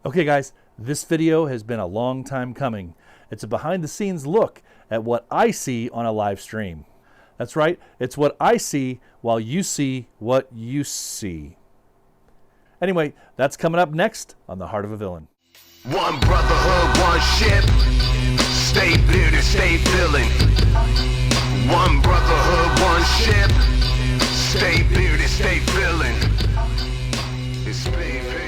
Okay guys, this video has been a long time coming. It's a behind the scenes look at what I see on a live stream. That's right, it's what I see while you see what you see. Anyway, that's coming up next on The Heart of a Villain. One brotherhood, one ship. Stay bearded, stay villain. One brotherhood, one ship. Stay bearded, stay villain. It's BV.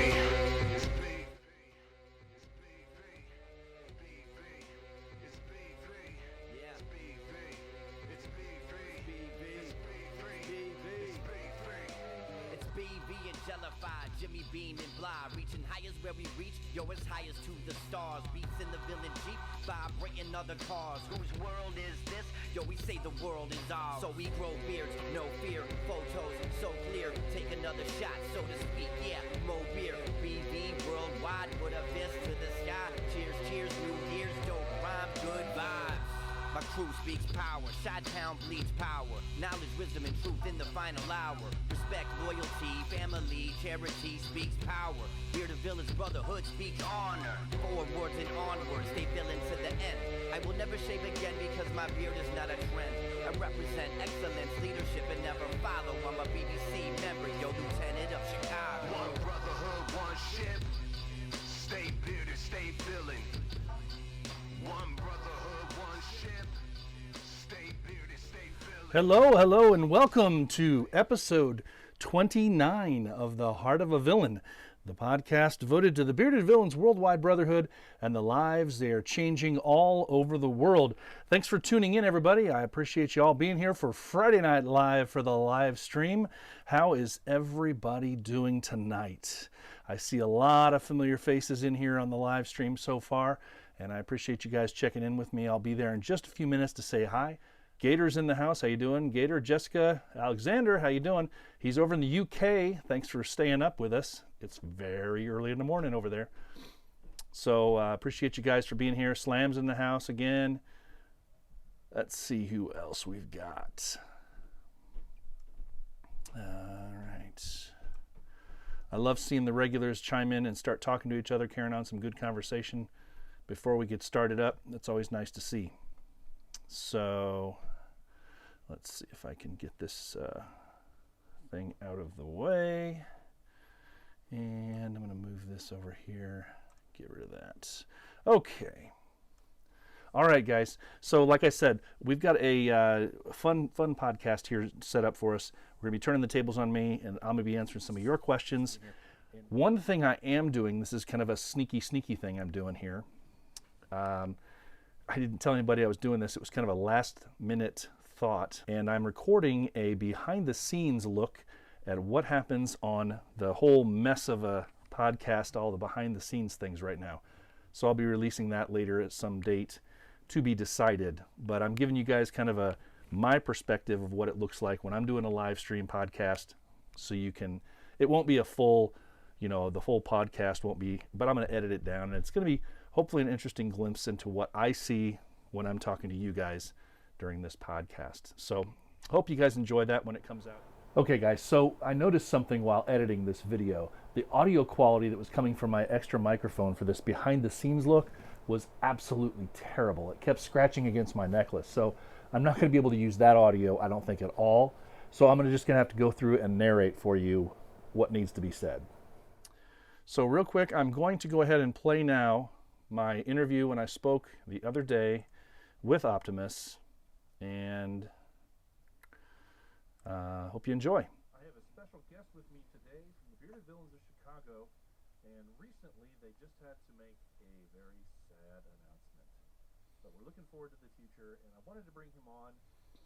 Jimmy Bean and Bly, reaching highest where we reach, yo, it's highest to the stars. Beats in the villain Jeep, vibrating other cars. Whose world is this? Yo, we say the world is ours. So we grow beards, no fear, photos so clear. Take another shot, so to speak, yeah, more beer. BV worldwide, put a fist to the sky. Cheers, cheers, New Year's, dope rhyme, good vibes. My crew speaks power, Chi-Town bleeds power. Knowledge, wisdom, and truth in the final hour. Respect, loyalty, family, charity speaks power. Bearded villains, brotherhood speaks honor. Forwards and onwards, stay villain to the end. I will never shave again because my beard is not a trend. I represent excellence, leadership, and never follow. I'm a BBC member, yo, lieutenant of Chicago. One brotherhood, one ship. Stay bearded, stay villain. One brotherhood, one ship. Stay bearded, stay villain. Hello, and welcome to episode 29 of The Heart of a Villain, the podcast devoted to the bearded villains' worldwide brotherhood and the lives they are changing all over the world. Thanks for tuning in, everybody. I appreciate you all being here for Friday Night Live for the live stream. How is everybody doing tonight? I see a lot of familiar faces in here on the live stream so far, and I appreciate you guys checking in with me. I'll be there in just a few minutes to say hi. Gator's in the house. How you doing? Gator, Jessica, Alexander, how you doing? He's over in the UK. Thanks for staying up with us. It's very early in the morning over there. So appreciate you guys for being here. Slam's in the house again. Let's see who else we've got. All right. I love seeing the regulars chime in and start talking to each other, carrying on some good conversation before we get started up. That's always nice to see. So let's see if I can get this thing out of the way. And I'm going to move this over here. Get rid of that. Okay. All right, guys. So like I said, we've got a fun podcast here set up for us. We're going to be turning the tables on me, and I'm going to be answering some of your questions. One thing I am doing, this is kind of a sneaky thing I'm doing here. I didn't tell anybody I was doing this. It was kind of a last-minute thought, and I'm recording a behind-the-scenes look at what happens on the whole mess of a podcast, all the behind-the-scenes things right now. So I'll be releasing that later at some date to be decided. But I'm giving you guys kind of my perspective of what it looks like when I'm doing a live stream podcast, so you can. It won't be a full, the full podcast won't be, but I'm going to edit it down, and it's going to be hopefully an interesting glimpse into what I see when I'm talking to you guys during this podcast. So hope you guys enjoy that when it comes out. Okay guys, so I noticed something while editing this video. The audio quality that was coming from my extra microphone for this behind the scenes look was absolutely terrible. It kept scratching against my necklace. So I'm not going to be able to use that audio, I don't think, at all. So I'm just going to have to go through and narrate for you what needs to be said. So real quick, I'm going to go ahead and play now my interview when I spoke the other day with Optimus, and hope you enjoy. I have a special guest with me today from the Bearded Villains of Chicago, and recently they just had to make a very sad announcement. But we're looking forward to the future, and I wanted to bring him on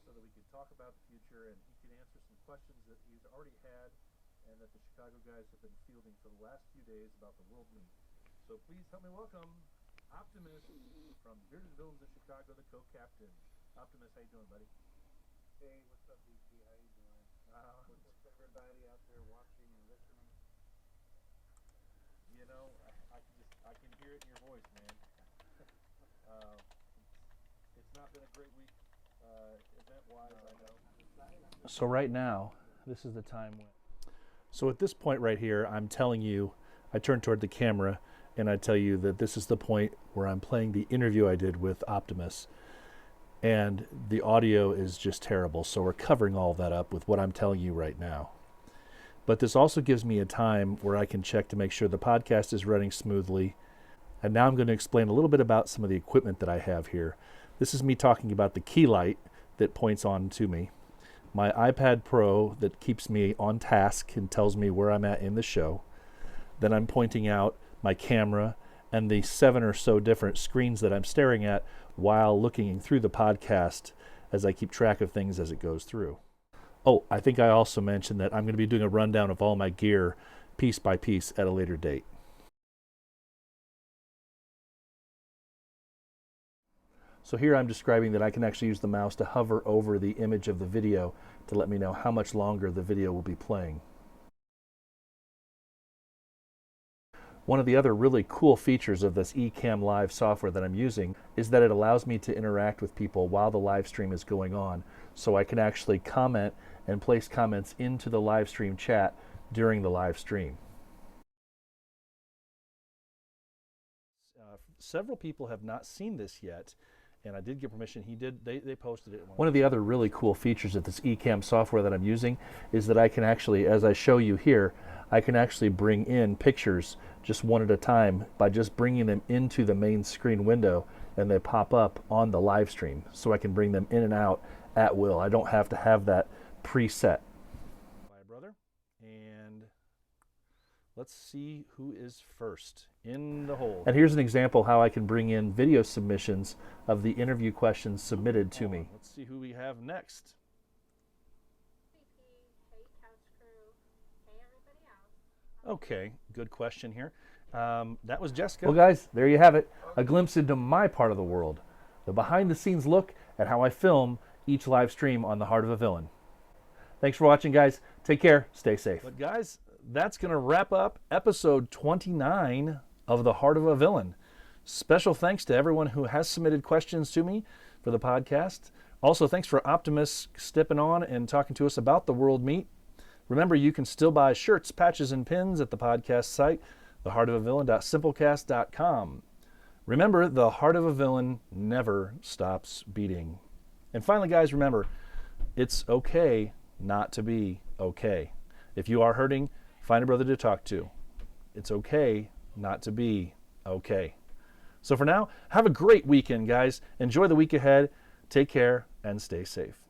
so that we could talk about the future and he could answer some questions that he's already had and that the Chicago guys have been fielding for the last few days about the World Meet. So please help me welcome Optimus from Bearded Villains of Chicago, the co-captain. Optimus, how you doing, buddy? Hey, what's up, DP? How you doing? What's everybody out there watching and listening? I can hear it in your voice, man. It's not been a great week event-wise, I know. So right now, this is the time when... So at this point right here, I'm telling you, I turn toward the camera, and I tell you that this is the point where I'm playing the interview I did with Optimus, and the audio is just terrible. So we're covering all that up with what I'm telling you right now. But this also gives me a time where I can check to make sure the podcast is running smoothly. And now I'm going to explain a little bit about some of the equipment that I have here. This is me talking about the key light that points on to me, my iPad Pro that keeps me on task and tells me where I'm at in the show. Then I'm pointing out my camera and the 7 or so different screens that I'm staring at while looking through the podcast as I keep track of things as it goes through. Oh, I think I also mentioned that I'm going to be doing a rundown of all my gear piece by piece at a later date. So here I'm describing that I can actually use the mouse to hover over the image of the video to let me know how much longer the video will be playing. One of the other really cool features of this Ecamm Live software that I'm using is that it allows me to interact with people while the live stream is going on. So I can actually comment and place comments into the live stream chat during the live stream. Several people have not seen this yet, and I did get permission. They posted it. One of the other really cool features of this Ecamm software that I'm using is that I can actually, as I show you here, I can actually bring in pictures just one at a time by just bringing them into the main screen window, and they pop up on the live stream. So I can bring them in and out at will. I don't have to have that preset. Bye, brother. And let's see who is first in the hole. And here's an example how I can bring in video submissions of the interview questions submitted to me. Let's see who we have next. Okay, good question here. That was Jessica. Well, guys, there you have it. A glimpse into my part of the world. The behind-the-scenes look at how I film each live stream on The Heart of a Villain. Thanks for watching, guys. Take care. Stay safe. But, guys, that's going to wrap up episode 29 of The Heart of a Villain. Special thanks to everyone who has submitted questions to me for the podcast. Also, thanks for Optimus stepping on and talking to us about the World Meet. Remember, you can still buy shirts, patches, and pins at the podcast site, theheartofavillain.simplecast.com. Remember, the heart of a villain never stops beating. And finally, guys, remember, it's okay not to be okay. If you are hurting, find a brother to talk to. It's okay not to be okay. So for now, have a great weekend, guys. Enjoy the week ahead. Take care and stay safe.